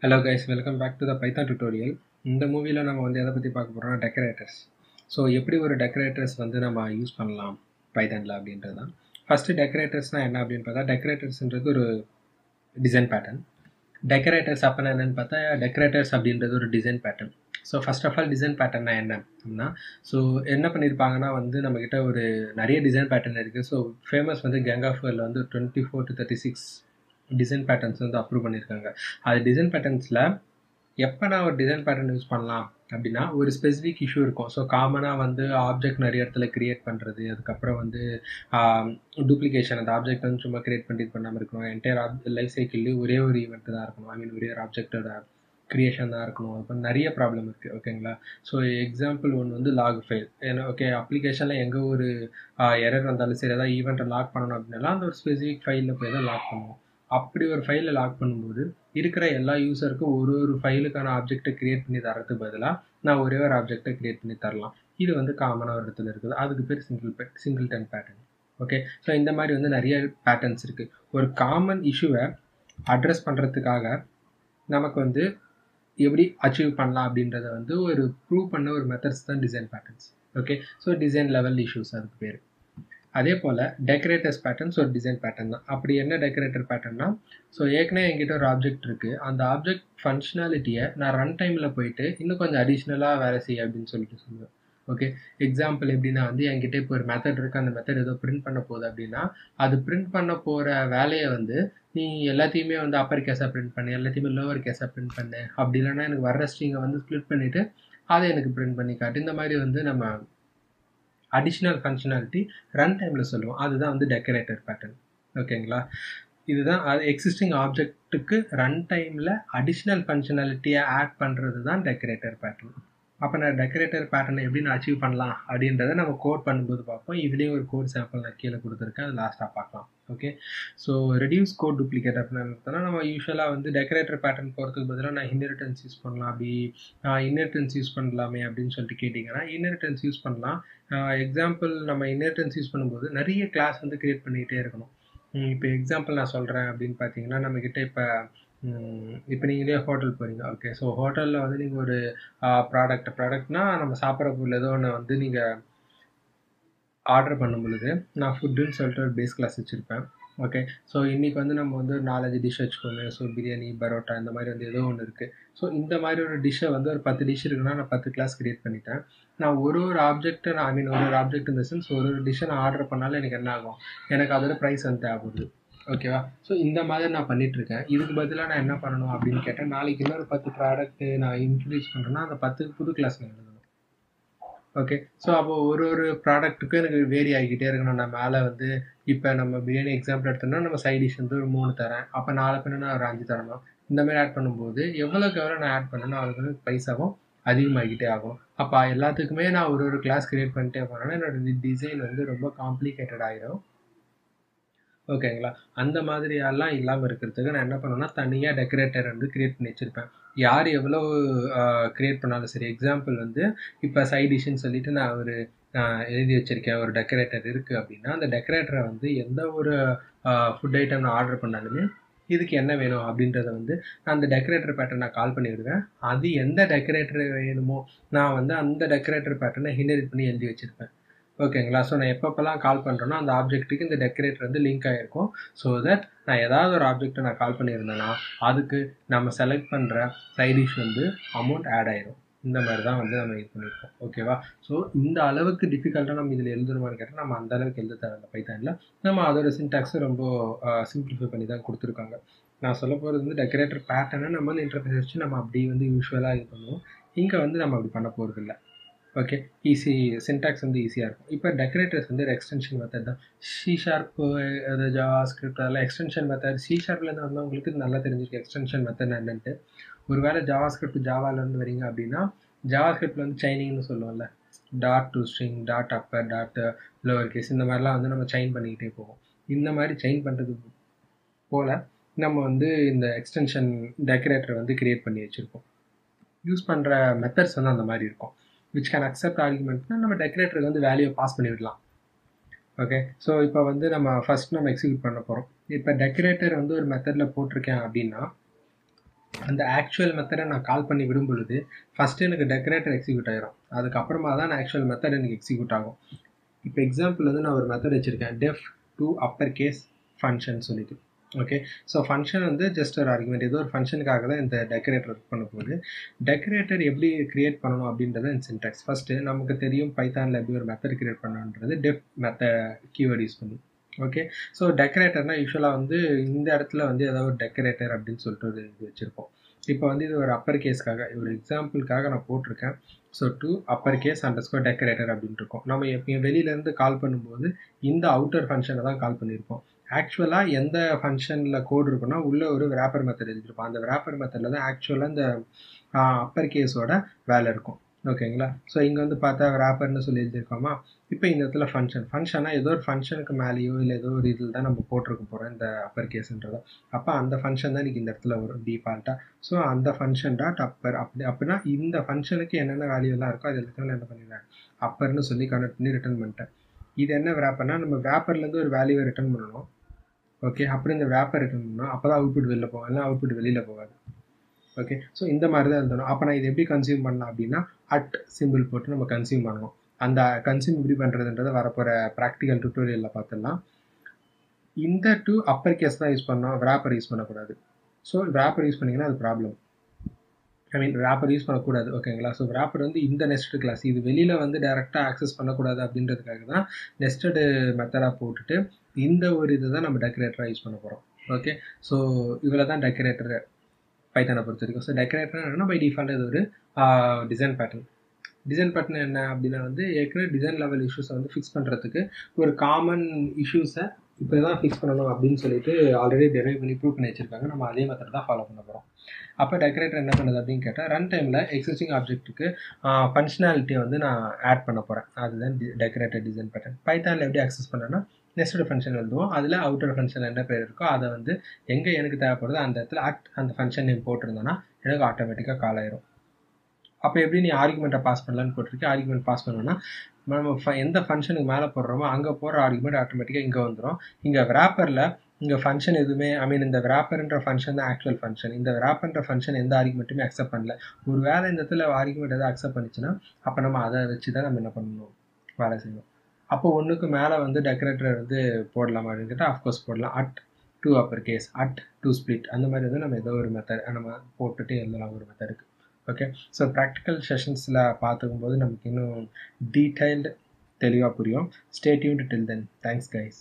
Hello guys, welcome back to the Python tutorial. இந்த மூவியில் நம்ம வந்து எதை பற்றி பார்க்க போகிறோம்னா டெக்கரேட்டர்ஸ். ஸோ எப்படி ஒரு டெக்கரேட்டர்ஸ் வந்து நம்ம யூஸ் பண்ணலாம் பைத்தானில் அப்படின்றது தான். ஃபஸ்ட்டு டெக்கரேட்டர்ஸ்னால் என்ன அப்படின்னு பார்த்தா, டெக்கரேட்டர்ஸ்ன்றது ஒரு டிசைன் பேட்டர்ன். டெக்கரேட்டர்ஸ் அப்போனா என்னென்னு பார்த்தா, டெக்கரேட்டர்ஸ் அப்படின்றது ஒரு design pattern. So first of all design பேட்டர்னா என்ன அப்படின்னா, ஸோ என்ன பண்ணியிருப்பாங்கன்னா வந்து நம்மக்கிட்ட ஒரு நிறைய டிசைன் பேட்டர்ன் இருக்குது. ஸோ ஃபேமஸ் வந்து கேங் ஆஃப் ஃபோரில் வந்து 24 to 36 டிசைன் பேட்டர்ன்ஸ் வந்து அப்ரூவ் பண்ணியிருக்காங்க. அது டிசைன் பேட்டர்ன்ஸில் எப்போ நான் ஒரு டிசைன் பேட்டர்ன் யூஸ் பண்ணலாம் அப்படின்னா, ஒரு ஸ்பெசிஃபிக் இஷ்யூ இருக்கும். ஸோ காமனாக வந்து ஆப்ஜெக்ட் நிறைய இடத்துல க்ரியேட் பண்ணுறது, அதுக்கப்புறம் வந்து டூப்ளிகேஷன், அந்த ஆப்ஜெக்ட் வந்து சும்மா க்ரியேட் பண்ணி இது பண்ணாமல் இருக்கணும். என்டையர் லைஃப் சைக்கிள்லேயும் ஒரே ஒரு ஈவெண்ட் தான் இருக்கணும். ஒரே ஒரு ஆப்ஜெக்டோட க்ரியேஷன் தான் இருக்கணும். அப்போ நிறைய ப்ராப்ளம் இருக்குது. ஓகேங்களா? ஸோ எக்ஸாம்பிள் ஒன்று வந்து லாக் ஃபைல். ஏன்னா ஓகே, அப்ளிகேஷனில் எங்கே ஒரு எரர் வந்தாலும் சரி, ஏதாவது ஈவெண்ட்டை லாக் பண்ணணும் அப்படின்னாலும் அந்த ஒரு ஸ்பெசிஃபிக் ஃபைலில் போய் தான் லாக் பண்ணுவோம். அப்படி ஒரு ஃபைலை லாக் பண்ணும்போது இருக்கிற எல்லா யூஸருக்கும் ஒரு ஃபைலுக்கான ஆப்ஜெக்டை க்ரியேட் பண்ணி தரதுக்கு பதிலாக நான் ஒரே ஒரு ஆப்ஜெக்டை க்ரியேட் பண்ணி தரலாம். இது வந்து காமனாக ஒரு இடத்துல இருக்குது. அதுக்கு பேர் சிங்கிள்டன் பேட்டர்ன். ஓகே, ஸோ இந்த மாதிரி வந்து நிறைய பேட்டர்ன்ஸ் இருக்குது. ஒரு காமன் இஷ்யூவை அட்ரஸ் பண்ணுறதுக்காக நமக்கு வந்து எப்படி அச்சீவ் பண்ணலாம் அப்படின்றத வந்து ஒரு ப்ரூவ் பண்ண ஒரு மெத்தட்ஸ் தான் design patterns. Okay, so design level issues அதுக்கு பேர். அதே போல் டெக்கரேட்டர்ஸ் பேட்டர்ன்ஸ் ஒரு டிசைன் பேட்டர்ன் தான். அப்படி என்ன டெக்கரேட்டர் பேட்டர்னா, ஸோ ஏற்கனவே என்கிட்ட ஒரு ஆப்ஜெக்ட் இருக்குது. அந்த ஆப்ஜெக்ட் ஃபங்க்ஷனாலிட்டியை நான் ரன் டைமில் போயிட்டு இன்னும் கொஞ்சம் அடிஷ்னலாக வேலை செய்ய அப்படின்னு சொல்லுவேன். ஓகே, எக்ஸாம்பிள் எப்படின்னா வந்து என்கிட்ட இப்போ ஒரு மெத்தட் இருக்குது. அந்த மெத்தட் ஏதோ பிரிண்ட் பண்ண போகுது அப்படின்னா, அது பிரிண்ட் பண்ண போகிற வேலையை வந்து நீ எல்லாத்தையுமே வந்து அப்பர் கேஸாக பிரிண்ட் பண்ணு, எல்லாத்தையுமே லோவர் கேஸாக பிரிண்ட் பண்ணு, அப்படி இல்லைன்னா எனக்கு வர்ற ஸ்ட்ரிங்கை வந்து ஸ்ப்ளிட் பண்ணிவிட்டு அதை எனக்கு பிரிண்ட் பண்ணி காட்டு. இந்த மாதிரி வந்து நம்ம அடிஷ்னல் ஃபங்க்ஷனாலிட்டி ரன் டைமில் சொல்லுவோம். அதுதான் வந்து டெக்கரேட்டர் பேட்டர்ன். ஓகேங்களா? இதுதான் அது எக்ஸிஸ்டிங் ஆப்ஜெக்ட்டுக்கு ரன் டைமில் அடிஷ்னல் ஃபங்க்ஷனாலிட்டியை ஆட் பண்ணுறது தான் டெக்கரேட்டர் பேட்டர்ன். அப்போ நான் டெக்கரேட்டர் பேட்டர்னை எப்படி நான் அச்சீவ் பண்ணலாம் அப்படின்றத நம்ம கோட் பண்ணும்போது பார்ப்போம். இதுலேயும் ஒரு கோட் சாம்பிள் நான் கீழே கொடுத்துருக்கேன், அது லாஸ்ட்டாக பார்க்கலாம். Okay, so reduce code duplicate அப்படின்னா நம்ம யூஸ்வலாக வந்து டெக்கரேட்டர் பேட்டர்ன் போகிறதுக்கு பதிலாக நான் இன்ஹெரிட்டன்ஸ் யூஸ் பண்ணலாம். அப்படி இன்ஹெரிட்டன்ஸ் யூஸ் பண்ணலாமே அப்படின்னு சொல்லிட்டு கேட்டிங்கன்னா, இன்ஹெரிட்டன்ஸ் யூஸ் பண்ணலாம். எக்ஸாம்பிள் நம்ம இன்ஹெரிட்டன்ஸ் யூஸ் பண்ணும்போது நிறைய கிளாஸ் வந்து க்ரியேட் பண்ணிகிட்டே இருக்கணும். இப்போ எக்ஸாம்பிள் நான் சொல்கிறேன் அப்படின்னு பார்த்தீங்கன்னா, நம்மக்கிட்ட இப்போ நீங்களே ஹோட்டல் போகிறீங்க. ஓகே, ஸோ ஹோட்டலில் வந்து நீங்கள் ஒரு ப்ராடக்ட்னா நம்ம சாப்பிட்ற பொருள் ஏதோ ஒன்று வந்து நீங்கள் ஆர்டர் பண்ணும் பொழுது நான் ஃபுட்டுன்னு சொல்லிட்டு ஒரு பேஸ் கிளாஸ் வச்சுருப்பேன். ஓகே, ஸோ இன்றைக்கி வந்து நம்ம வந்து ஒரு 4-5 டிஷ் வச்சுக்கோங்க. ஸோ பிரியாணி, பரோட்டா இந்த மாதிரி வந்து ஏதோ ஒன்று இருக்குது. ஸோ இந்த மாதிரி ஒரு டிஷ்ஷை வந்து ஒரு 10 டிஷ் இருக்குன்னா நான் 10 கிளாஸ் க்ரியேட் பண்ணிட்டேன். நான் ஒரு ஆப்ஜெக்ட்டை ஒரு ஆப்ஜெக்ட் இந்த சென்ஸ் ஒரு டிஷ்ஷை நான் ஆர்டர் பண்ணாலும் எனக்கு என்ன ஆகும், எனக்கு அதோட ப்ரைஸ் வந்து தேவைப்படுது. ஓகேவா? ஸோ இந்த மாதிரி நான் பண்ணிகிட்ருக்கேன். இதுக்கு பதிலாக நான் என்ன பண்ணணும் அப்படின்னு கேட்டேன், நாளைக்கு இன்னொரு 10 ப்ராடக்ட்டு நான் இன்ட்ரடியூஸ் பண்ணுறேன்னா அந்த 10 புது கிளாஸ் நான் எழுதணும். ஓகே, ஸோ அப்போ ஒரு ப்ராடக்ட்டுக்கும் எனக்கு வேரி ஆகிக்கிட்டே இருக்கணும். நான் மேலே வந்து இப்போ நம்ம பிரியாணி எக்ஸாம்பிள் எடுத்தோம்னா நம்ம சைட் டிஷ் வந்து ஒரு 3 தரேன். அப்போ 4 பின்ன நான் ஒரு 5 தரணும். இந்த மாதிரி ஆட் பண்ணும்போது எவ்வளோக்கு எவ்வளோ நான் ஆட் பண்ணணும், அதுக்கு வந்து பைசாவும் அதிகமாகிக்கிட்டே ஆகும். அப்போ எல்லாத்துக்குமே நான் ஒரு கிளாஸ் க்ரியேட் பண்ணிட்டே போனேன்னா என்னோட டிசைன் வந்து ரொம்ப காம்ப்ளிகேட்டட் ஆகிடும். ஓகேங்களா? அந்த மாதிரியெல்லாம் இல்லாமல் இருக்கிறதுக்கு நான் என்ன பண்ணுவேன்னா, தனியாக டெக்கரேட்டர் வந்து க்ரியேட் பண்ணி வச்சுருப்பேன். யார் எவ்வளோ க்ரியேட் பண்ணாலும் சரி. எக்ஸாம்பிள் வந்து இப்போ சைட் டிஷ்ஷுன்னு சொல்லிட்டு நான் ஒரு எழுதி வச்சுருக்கேன், ஒரு டெக்கரேட்டர் இருக்குது அப்படின்னா, அந்த டெக்கரேட்டரை வந்து எந்த ஒரு ஃபுட் ஐட்டம் நான் ஆர்டர் பண்ணாலுமே இதுக்கு என்ன வேணும் அப்படின்றத வந்து நான் அந்த டெக்கரேட்டர் பேட்டர்ன் நான் கால் பண்ணிவிடுவேன். அது எந்த டெக்கரேட்டர் வேணுமோ நான் வந்து அந்த டெக்கரேட்டர் பேட்டர்னை இன்ஹெரிட் பண்ணி எழுதி வச்சுருப்பேன். ஓகேங்களா? ஸோ நான் எப்பப்பெல்லாம் கால் பண்ணுறேனோ அந்த ஆப்ஜெக்ட்டுக்கு இந்த டெக்கரேட்டர் வந்து லிங்க் ஆகிருக்கும். ஸோ தட் நான் ஏதாவது ஒரு ஆப்ஜெக்டை நான் கால் பண்ணியிருந்தேன்னா அதுக்கு நம்ம செலக்ட் பண்ணுற சைட் டிஷ் வந்து அமௌண்ட் ஆட் ஆயிடும். இந்த மாதிரி தான் வந்து நம்ம இது பண்ணியிருக்கோம். ஓகேவா? ஸோ இந்த அளவுக்கு டிஃபிகல்ட்டாக நம்ம இதில் எழுதணுமான்னு கேட்டால் நம்ம அந்த அளவுக்கு எழுத தேவையில்லை பைத்தானில். நம்ம அதோட சின்டாக்ஸை ரொம்ப சிம்பிளிஃபை பண்ணி தான் கொடுத்துருக்காங்க. நான் சொல்ல போகிறது வந்து டெக்கரேட்டர் பேட்டர்னை நம்ம வந்து இன்டர்ஃபேஸ் வச்சு நம்ம அப்படி வந்து யூஸ்வலாக இது பண்ணுவோம். இங்கே வந்து நம்ம அப்படி பண்ண போகிறது இல்லை. ஓகே, ஈஸி சின்டாக்ஸ் வந்து ஈஸியாக இருக்கும். இப்போ டெக்கரேட்டர்ஸ் வந்து ஒரு எக்ஸ்டென்ஷன் மெத்தட் தான். C# அது ஜாவா ஸ்கிரிப்ட் அதெல்லாம் எக்ஸ்டென்ஷன் மெத்தட். C#லேருந்து வந்தவங்களுக்கு நல்லா தெரிஞ்சிருக்கு எக்ஸ்டென்ஷன் மெத்தட் என்னன்ட்டு. ஒரு வேளை ஜாவா ஸ்கிரிப்ட் ஜாவாலேருந்து வரீங்க அப்படின்னா, ஜாவா ஸ்கிரிப்டில் வந்து செயினிங்னு சொல்லுவோம்ல, dot to string, dot upper, dot lower case, இந்த மாதிரிலாம் வந்து நம்ம செயின் பண்ணிக்கிட்டே போவோம். இந்த மாதிரி செயின் பண்ணுறது போல் நம்ம வந்து இந்த எக்ஸ்டென்ஷன் டெக்கரேட்டரை வந்து க்ரியேட் பண்ணி வச்சுருக்கோம். யூஸ் பண்ணுற மெத்தட்ஸ் வந்து அந்த மாதிரி இருக்கும். which can accept argumentனா நம்ம டெக்கரேட்டருக்கு வந்து வேல்யூ பாஸ் பண்ணி விடலாம். ஓகே, ஸோ இப்போ வந்து நம்ம ஃபஸ்ட் நம்ம எக்ஸிக்யூட் பண்ண போகிறோம். இப்போ டெக்கரேட்டர் வந்து ஒரு மெத்தடில் போட்டிருக்கேன் அப்படின்னா அந்த ஆக்சுவல் மெத்தடை நான் கால் பண்ணி விடும் பொழுது ஃபஸ்ட்டு எனக்கு டெக்கரேட்டர் எக்ஸிக்யூட் ஆயிரும். அதுக்கப்புறமா தான் ஆக்சுவல் மெத்தட் எனக்கு எக்ஸிக்யூட் ஆகும். இப்போ எக்ஸாம்பிள் வந்து நான் ஒரு மெத்தட் வச்சுருக்கேன், def to uppercase function சொல்லிட்டு. ஓகே, ஸோ ஃபங்க்ஷன் வந்து ஜஸ்ட் ஒரு ஆர்குமெண்ட், ஏதோ ஒரு ஃபங்க்ஷனுக்காக தான் இந்த டெக்கரேட்டர் ஒர்க் பண்ண போகுது. டெக்கரேட்டர் எப்படி கிரியேட் பண்ணணும் அப்படின்றத இந்த சின்டாக்ஸ். ஃபஸ்ட்டு நமக்கு தெரியும் பைத்தானில் எப்படி ஒரு மெத்தட் கிரியேட் பண்ணணுன்றது def மெத்தட் கீவேர்ட் யூஸ் பண்ணி. ஓகே, ஸோ டெக்கரேட்டர்னால் யூஸ்வலாக வந்து இந்த இடத்துல வந்து ஏதாவது ஒரு டெக்கரேட்டர் அப்படின்னு சொல்லிட்டு ஒரு இது வச்சுருப்போம். இப்போ வந்து இது ஒரு அப்பர் கேஸ்க்காக, ஒரு எக்ஸாம்பிளுக்காக நான் போட்டிருக்கேன். So to upper case underscore decorator அப்படின்னு இருக்கும். நம்ம எப்பயும் வெளியிலேருந்து கால் பண்ணும்போது இந்த அவுட்டர் ஃபங்க்ஷனை தான் கால் பண்ணியிருப்போம். ஆக்சுவலாக எந்த ஃபங்க்ஷனில் கோட் இருக்குன்னா உள்ளே ஒரு ரேப்பர் மெத்தட் எழுதியிருப்போம். அந்த ரேப்பர் மெத்தடில் தான் ஆக்சுவலாக இந்த அப்பர் கேஸோட வேலை இருக்கும். ஓகேங்களா, ஸோ இங்கே வந்து பார்த்தா ரேப்பர்னு சொல்லி எழுதியிருக்கோமா. இப்போ இந்த இடத்துல ஃபங்க்ஷனாக ஏதோ ஒரு ஃபங்க்ஷனுக்கு மேலேயோ இல்லை ஏதோ ஒரு இதில் தான் நம்ம போட்டிருக்க போகிறோம் இந்த அப்பர் கேஸுன்றதை. அப்போ அந்த ஃபங்க்ஷன் தான் இன்றைக்கி இந்த இடத்துல வரும் டிஃபால்ட்டாக. ஸோ அந்த ஃபங்க்ஷன் டாட் அப்பர் அப்படின்னா இந்த ஃபங்க்ஷனுக்கு என்னென்ன வேல்யூலாம் இருக்கோ அது எல்லாத்தையும் என்ன பண்ணிடுறேன், அப்பர்னு சொல்லி கனெக்ட் பண்ணி ரிட்டர்ன் பண்ணிட்டேன். இது என்ன வேப்பர்னா, நம்ம வேப்பர்லேருந்து ஒரு வேல்யூவை ரிட்டர்ன் பண்ணணும். ஓகே, அப்புறம் இந்த வேப்பர் ரிட்டர்ன் பண்ணணும். அப்போ தான் அவுட்புட் வெளில போகும், இல்லை அவுட்புட் வெளியில் போகாது. ஓகே, ஸோ இந்த மாதிரி தான் இருந்தணும். அப்போ நான் இது எப்படி கன்சியூம் பண்ணலாம் அப்படின்னா அட் சிம்பிள் போட்டு நம்ம கன்சியூம் பண்ணணும். அந்த கன்சியூம் எப்படி பண்ணுறதுன்றதை வரப்போகிற ப்ராக்டிக்கல் டுட்டோரியலில் பார்த்துடலாம். இந்த டூ அப்பர் கேஸ் தான் யூஸ் பண்ணோம், ரேப்பர் யூஸ் பண்ணக்கூடாது. ஸோ ரேப்பர் யூஸ் பண்ணிங்கன்னா அது ப்ராப்ளம். ஐ மீன் ரேப்பர் யூஸ் பண்ணக்கூடாது. ஓகேங்களா, ஸோ ரேப்பர் வந்து இந்த நெஸ்டட் கிளாஸ், இது வெளியில் வந்து டேரெக்டாக ஆக்சஸ் பண்ணக்கூடாது அப்படின்றதுக்காக தான் நெஸ்டடு மெத்தடாக போட்டுட்டு இந்த ஒரு இதை தான் நம்ம டெக்கரேட்டராக யூஸ் பண்ண போகிறோம். ஓகே, ஸோ இதில் தான் டெக்கரேட்டர் பைத்தானை பொறுத்த வரைக்கும். ஸோ டெக்கரேட்டர் என்னன்னா பை டிஃபால்ட் இது ஒரு டிசைன் பேட்டர்ன். டிசைன் பேட்டர்ன் என்ன அப்படின்னா வந்து ஏற்கனவே டிசைன் லெவல் இஷ்யூஸை வந்து ஃபிக்ஸ் பண்ணுறதுக்கு ஒரு காமன் இஷ்யூஸை இப்போ தான் ஃபிக்ஸ் பண்ணணும் அப்படின்னு சொல்லிட்டு ஆல்ரெடி டெரைவ் பண்ணி ப்ரூவ் பண்ணி வச்சிருக்காங்க. நம்ம அதே மெத்தட் தான் ஃபாலோ பண்ண போகிறோம். அப்போ டெக்கரேட்டர் என்ன பண்ணுது அப்படின்னு கேட்டால், ரன் டைமில் எக்ஸிஸ்டிங் ஆப்ஜெக்ட்டுக்கு ஃபங்க்ஷனாலிட்டியை வந்து நான் ஆட் பண்ண போகிறேன். அதுதான் டெக்கரேட்டர் டிசைன் பேட்டர்ன். பைத்தானில் எப்படி அக்சஸ் பண்ணேன்னா நெஸ்டட் ஃபங்க்ஷன் எழுதுவோம். அதில் அவுட்டர் ஃபங்க்ஷன் என்ன பேர் இருக்கோ அதை வந்து எங்கே எனக்கு தேவைப்படுதோ அந்த இடத்துல அந்த ஃபங்க்ஷன் நேம் போட்டிருந்தோன்னா எனக்கு ஆட்டோமேட்டிக்காக கால் ஆயிரும். அப்போ எப்படி நீ ஆர்குமெண்ட்டை பாஸ் பண்ணலான்னு போட்டிருக்கேன். ஆர்குமெண்ட் பாஸ் பண்ணோன்னா நம்ம எந்த ஃபங்க்ஷனுக்கு மேலே போடுறோமோ அங்கே போகிற ஆர்குமெண்ட் ஆட்டோமேட்டிக்காக இங்கே வந்துடும். இங்கே ரேப்பரில் இங்கே ஃபங்க்ஷன் எதுவுமே, ஐ மீன் இந்த ரேப்பர்ன்ற ஃபங்க்ஷன் தான் ஆக்சுவல் ஃபங்க்ஷன். இந்த ரேப்பர்ன்ற ஃபங்க்ஷன் எந்த ஆர்குமெண்ட்டுமே அக்செப்ட் பண்ணல. ஒரு வேலை இந்த இடத்துல ஆர்குமெண்ட் எதாவது அக்செப்ட் பண்ணிச்சுன்னா அப்போ நம்ம அதை வச்சு தான் நம்ம என்ன பண்ணணும், வேலை செய்யணும். அப்போ ஒன்றுக்கு மேலே வந்து டெக்கரேட்டர் வந்து போடலாமா அப்படின்னு கேட்டால் அஃப்கோர்ஸ் போடலாம். At to upper case, at to split, அந்த மாதிரி வந்து நம்ம ஏதோ ஒரு மெத்தட் நம்ம போட்டுட்டு எழுதலாம் ஒரு மெத்தடுக்கு. ஓகே, ஸோ ப்ராக்டிக்கல் செஷன்ஸில் பார்த்துக்கும்போது நமக்கு இன்னும் டீட்டெயில்டு தெளிவாக புரியும். Stay tuned till then. Thanks guys.